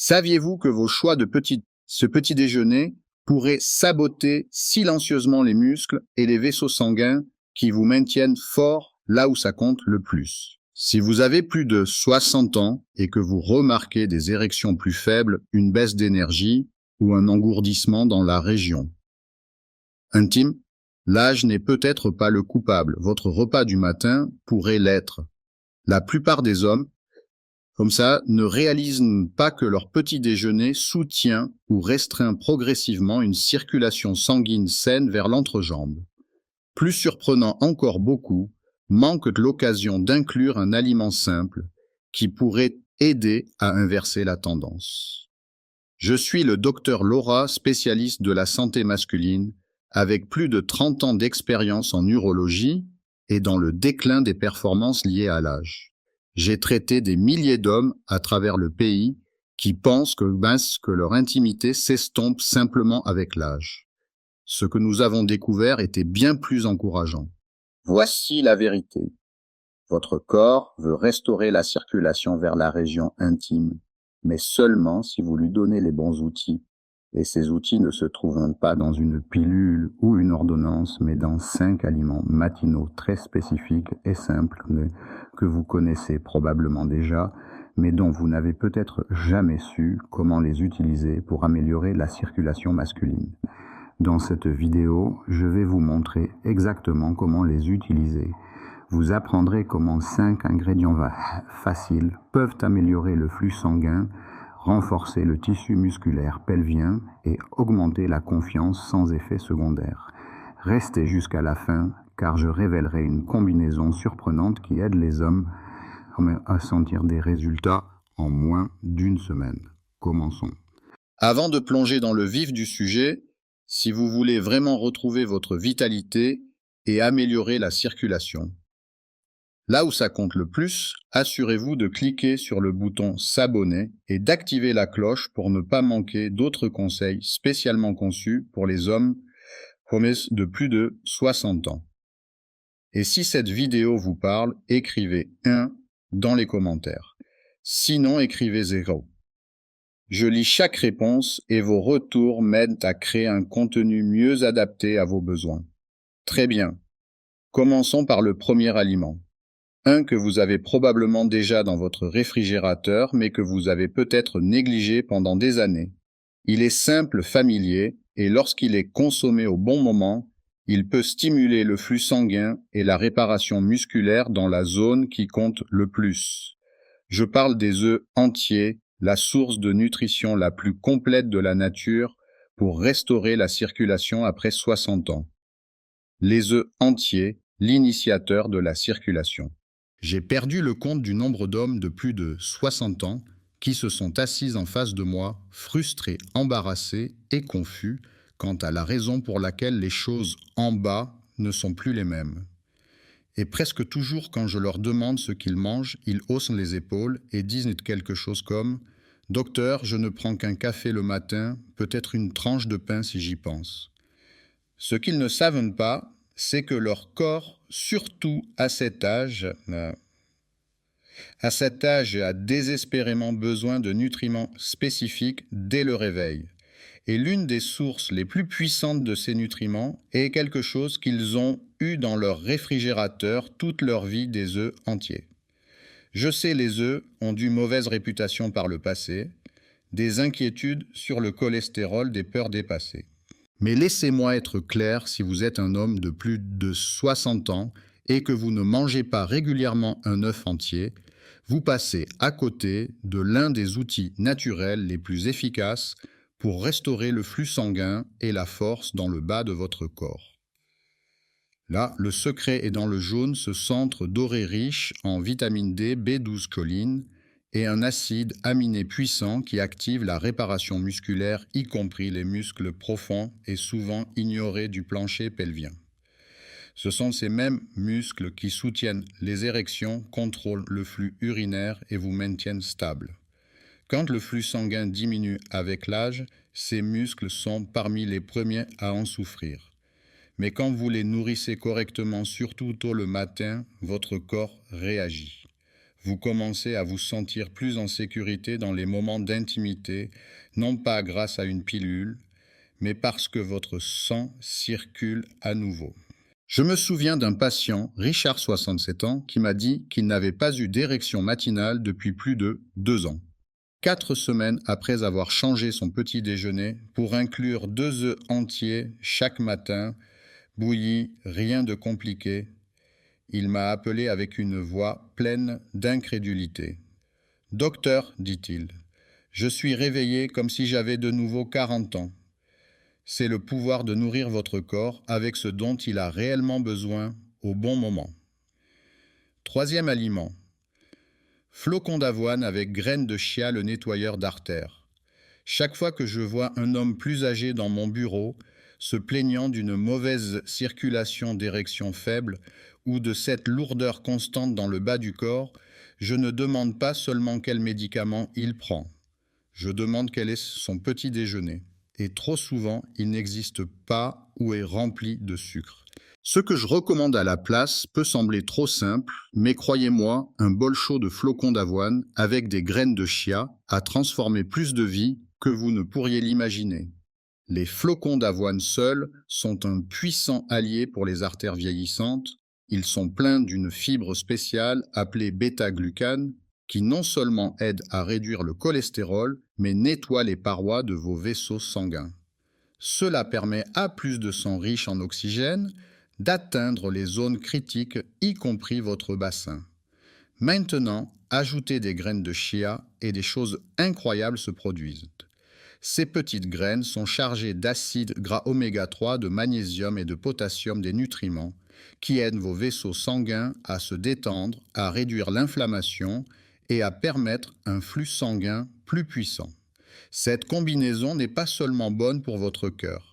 Saviez-vous que vos choix de ce petit déjeuner pourraient saboter silencieusement les muscles et les vaisseaux sanguins qui vous maintiennent forts là où ça compte le plus? Si vous avez plus de 60 ans et que vous remarquez des érections plus faibles, une baisse d'énergie ou un engourdissement dans la région intime, l'âge n'est peut-être pas le coupable. Votre repas du matin pourrait l'être. La plupart des hommes comme ça, ne réalisent pas que leur petit déjeuner soutient ou restreint progressivement une circulation sanguine saine vers l'entrejambe. Plus surprenant encore beaucoup, manque de l'occasion d'inclure un aliment simple qui pourrait aider à inverser la tendance. Je suis le docteur Laura, spécialiste de la santé masculine, avec plus de 30 ans d'expérience en urologie et dans le déclin des performances liées à l'âge. J'ai traité des milliers d'hommes à travers le pays qui pensent que leur intimité s'estompe simplement avec l'âge. Ce que nous avons découvert était bien plus encourageant. Voici la vérité. Votre corps veut restaurer la circulation vers la région intime, mais seulement si vous lui donnez les bons outils. Et ces outils ne se trouvent pas dans une pilule ou une ordonnance, mais dans 5 aliments matinaux très spécifiques et simples que vous connaissez probablement déjà, mais dont vous n'avez peut-être jamais su comment les utiliser pour améliorer la circulation masculine. Dans cette vidéo, je vais vous montrer exactement comment les utiliser. Vous apprendrez comment 5 ingrédients faciles peuvent améliorer le flux sanguin, renforcer le tissu musculaire pelvien et augmenter la confiance sans effet secondaire. Restez jusqu'à la fin car je révélerai une combinaison surprenante qui aide les hommes à sentir des résultats en moins d'une semaine. Commençons. Avant de plonger dans le vif du sujet, si vous voulez vraiment retrouver votre vitalité et améliorer la circulation, là où ça compte le plus, assurez-vous de cliquer sur le bouton s'abonner et d'activer la cloche pour ne pas manquer d'autres conseils spécialement conçus pour les hommes de plus de 60 ans. Et si cette vidéo vous parle, écrivez 1 dans les commentaires. Sinon, écrivez 0. Je lis chaque réponse et vos retours m'aident à créer un contenu mieux adapté à vos besoins. Très bien. Commençons par le premier aliment. Un que vous avez probablement déjà dans votre réfrigérateur, mais que vous avez peut-être négligé pendant des années. Il est simple, familier, et lorsqu'il est consommé au bon moment, il peut stimuler le flux sanguin et la réparation musculaire dans la zone qui compte le plus. Je parle des œufs entiers, la source de nutrition la plus complète de la nature pour restaurer la circulation après 60 ans. Les œufs entiers, l'initiateur de la circulation. J'ai perdu le compte du nombre d'hommes de plus de 60 ans qui se sont assis en face de moi, frustrés, embarrassés et confus quant à la raison pour laquelle les choses en bas ne sont plus les mêmes. Et presque toujours quand je leur demande ce qu'ils mangent, ils haussent les épaules et disent quelque chose comme « Docteur, je ne prends qu'un café le matin, peut-être une tranche de pain si j'y pense. » Ce qu'ils ne savent pas, c'est que leur corps, surtout à cet âge, a désespérément besoin de nutriments spécifiques dès le réveil. Et l'une des sources les plus puissantes de ces nutriments est quelque chose qu'ils ont eu dans leur réfrigérateur toute leur vie, des œufs entiers. Je sais, les œufs ont eu mauvaise réputation par le passé, des inquiétudes sur le cholestérol, des peurs dépassées. Mais laissez-moi être clair, si vous êtes un homme de plus de 60 ans et que vous ne mangez pas régulièrement un œuf entier, vous passez à côté de l'un des outils naturels les plus efficaces pour restaurer le flux sanguin et la force dans le bas de votre corps. Là, le secret est dans le jaune, ce centre doré riche en vitamine D, B12 choline et un acide aminé puissant qui active la réparation musculaire, y compris les muscles profonds et souvent ignorés du plancher pelvien. Ce sont ces mêmes muscles qui soutiennent les érections, contrôlent le flux urinaire et vous maintiennent stable. Quand le flux sanguin diminue avec l'âge, ces muscles sont parmi les premiers à en souffrir. Mais quand vous les nourrissez correctement, surtout tôt le matin, votre corps réagit. Vous commencez à vous sentir plus en sécurité dans les moments d'intimité, non pas grâce à une pilule, mais parce que votre sang circule à nouveau. Je me souviens d'un patient, Richard, 67 ans, qui m'a dit qu'il n'avait pas eu d'érection matinale depuis plus de 2 ans. 4 semaines après avoir changé son petit déjeuner pour inclure 2 œufs entiers chaque matin, bouillis, rien de compliqué, il m'a appelé avec une voix pleine d'incrédulité. « Docteur, dit-il, je suis réveillé comme si j'avais de nouveau 40 ans. C'est le pouvoir de nourrir votre corps avec ce dont il a réellement besoin au bon moment. » Troisième aliment. Flocons d'avoine avec graines de chia, le nettoyeur d'artères. Chaque fois que je vois un homme plus âgé dans mon bureau, se plaignant d'une mauvaise circulation d'érection faible ou de cette lourdeur constante dans le bas du corps, je ne demande pas seulement quel médicament il prend. Je demande quel est son petit déjeuner. Et trop souvent, il n'existe pas ou est rempli de sucre. Ce que je recommande à la place peut sembler trop simple, mais croyez-moi, un bol chaud de flocons d'avoine avec des graines de chia a transformé plus de vies que vous ne pourriez l'imaginer. Les flocons d'avoine seuls sont un puissant allié pour les artères vieillissantes. Ils sont pleins d'une fibre spéciale appelée bêta-glucane qui non seulement aide à réduire le cholestérol, mais nettoie les parois de vos vaisseaux sanguins. Cela permet à plus de sang riche en oxygène d'atteindre les zones critiques, y compris votre bassin. Maintenant, ajoutez des graines de chia et des choses incroyables se produisent. Ces petites graines sont chargées d'acides gras oméga 3, de magnésium et de potassium, des nutriments qui aident vos vaisseaux sanguins à se détendre, à réduire l'inflammation et à permettre un flux sanguin plus puissant. Cette combinaison n'est pas seulement bonne pour votre cœur,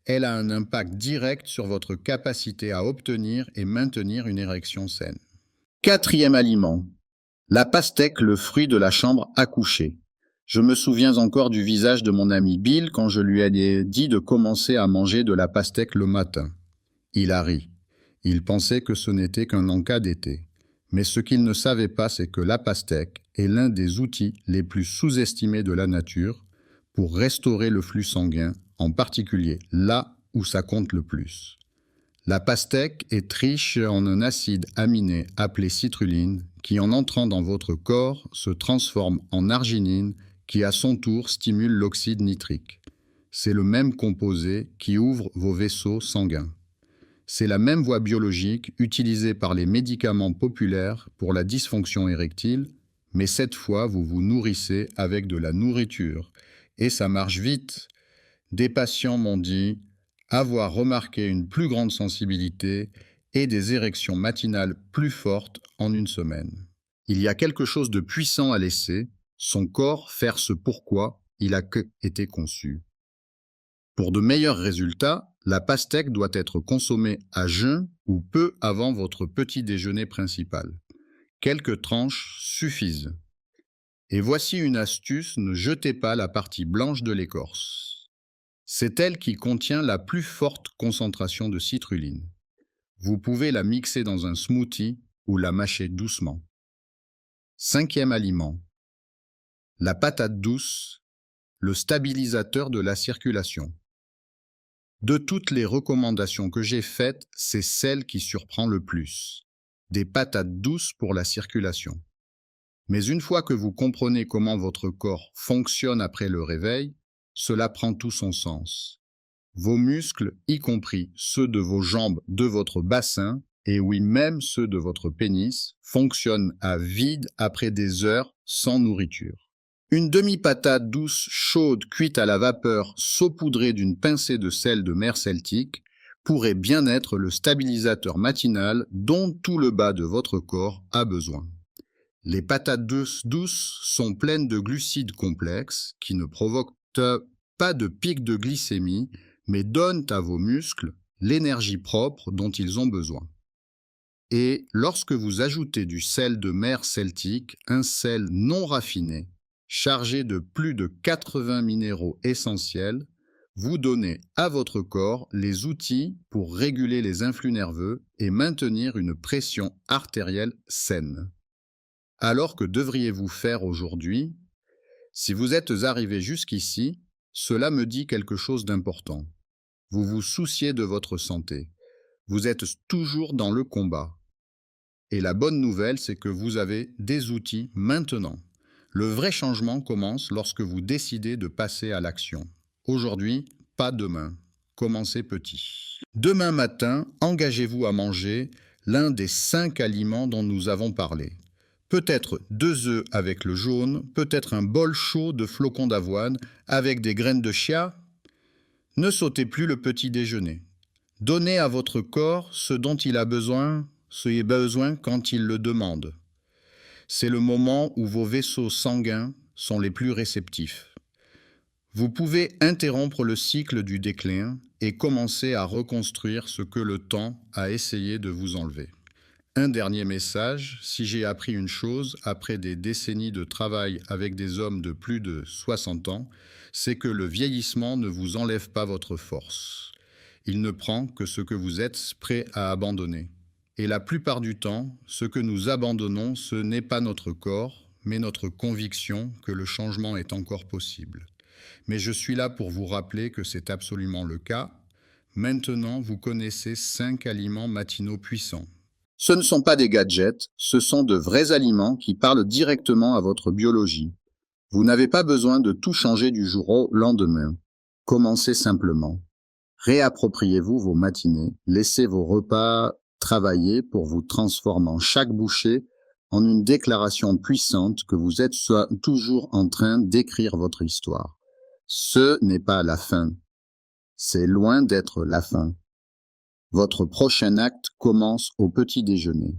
elle a un impact direct sur votre capacité à obtenir et maintenir une érection saine. Quatrième aliment, la pastèque, le fruit de la chambre à coucher. Je me souviens encore du visage de mon ami Bill quand je lui ai dit de commencer à manger de la pastèque le matin. Il a ri. Il pensait que ce n'était qu'un encas d'été. Mais ce qu'il ne savait pas, c'est que la pastèque est l'un des outils les plus sous-estimés de la nature pour restaurer le flux sanguin, en particulier là où ça compte le plus. La pastèque est riche en un acide aminé appelé citrulline qui, en entrant dans votre corps, se transforme en arginine qui, à son tour, stimule l'oxyde nitrique. C'est le même composé qui ouvre vos vaisseaux sanguins. C'est la même voie biologique utilisée par les médicaments populaires pour la dysfonction érectile, mais cette fois, vous vous nourrissez avec de la nourriture. Et ça marche vite. Des patients m'ont dit avoir remarqué une plus grande sensibilité et des érections matinales plus fortes en une semaine. Il y a quelque chose de puissant à laisser son corps faire ce pourquoi il a été conçu. Pour de meilleurs résultats, la pastèque doit être consommée à jeun ou peu avant votre petit déjeuner principal. Quelques tranches suffisent. Et voici une astuce, ne jetez pas la partie blanche de l'écorce. C'est elle qui contient la plus forte concentration de citrulline. Vous pouvez la mixer dans un smoothie ou la mâcher doucement. Cinquième aliment. La patate douce, le stabilisateur de la circulation. De toutes les recommandations que j'ai faites, c'est celle qui surprend le plus. Des patates douces pour la circulation. Mais une fois que vous comprenez comment votre corps fonctionne après le réveil, cela prend tout son sens. Vos muscles, y compris ceux de vos jambes, de votre bassin, et oui, même ceux de votre pénis, fonctionnent à vide après des heures sans nourriture. Une demi-patate douce chaude cuite à la vapeur saupoudrée d'une pincée de sel de mer Celtique pourrait bien être le stabilisateur matinal dont tout le bas de votre corps a besoin. Les patates douces sont pleines de glucides complexes qui ne provoquent pas de pic de glycémie, mais donnent à vos muscles l'énergie propre dont ils ont besoin. Et lorsque vous ajoutez du sel de mer Celtique, un sel non raffiné, chargé de plus de 80 minéraux essentiels, vous donnez à votre corps les outils pour réguler les influx nerveux et maintenir une pression artérielle saine. Alors que devriez-vous faire aujourd'hui? Si vous êtes arrivé jusqu'ici, cela me dit quelque chose d'important. Vous vous souciez de votre santé. Vous êtes toujours dans le combat. Et la bonne nouvelle, c'est que vous avez des outils maintenant. Le vrai changement commence lorsque vous décidez de passer à l'action. Aujourd'hui, pas demain. Commencez petit. Demain matin, engagez-vous à manger l'un des 5 aliments dont nous avons parlé. Peut-être 2 œufs avec le jaune, peut-être un bol chaud de flocons d'avoine avec des graines de chia. Ne sautez plus le petit déjeuner. Donnez à votre corps ce dont il a besoin, quand il le demande. C'est le moment où vos vaisseaux sanguins sont les plus réceptifs. Vous pouvez interrompre le cycle du déclin et commencer à reconstruire ce que le temps a essayé de vous enlever. Un dernier message, si j'ai appris une chose après des décennies de travail avec des hommes de plus de 60 ans, c'est que le vieillissement ne vous enlève pas votre force. Il ne prend que ce que vous êtes prêt à abandonner. Et la plupart du temps, ce que nous abandonnons, ce n'est pas notre corps, mais notre conviction que le changement est encore possible. Mais je suis là pour vous rappeler que c'est absolument le cas. Maintenant, vous connaissez 5 aliments matinaux puissants. Ce ne sont pas des gadgets, ce sont de vrais aliments qui parlent directement à votre biologie. Vous n'avez pas besoin de tout changer du jour au lendemain. Commencez simplement. Réappropriez-vous vos matinées, laissez vos repas travailler pour vous transformer chaque bouchée en une déclaration puissante que vous êtes toujours en train d'écrire votre histoire. Ce n'est pas la fin. C'est loin d'être la fin. Votre prochain acte commence au petit déjeuner.